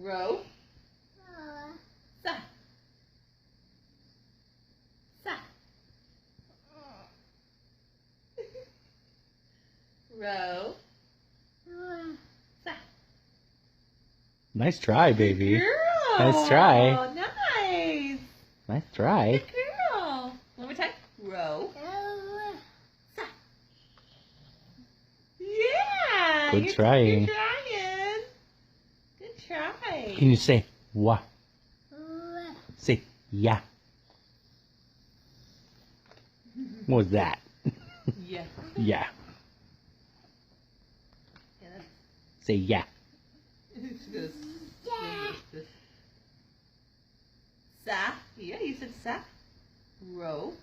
Row. Sa. Sa. Row. Sa. Nice try, baby. Good girl. Nice try. Nice. Nice try. Good girl. One more time. Row. Sa. Yeah. Good You're trying. trying. Good try. Can you say wa? Say ya. What was that? Yeah. Yeah. Yeah, that's Say yeah. Sa. Yeah, you said sa. Row.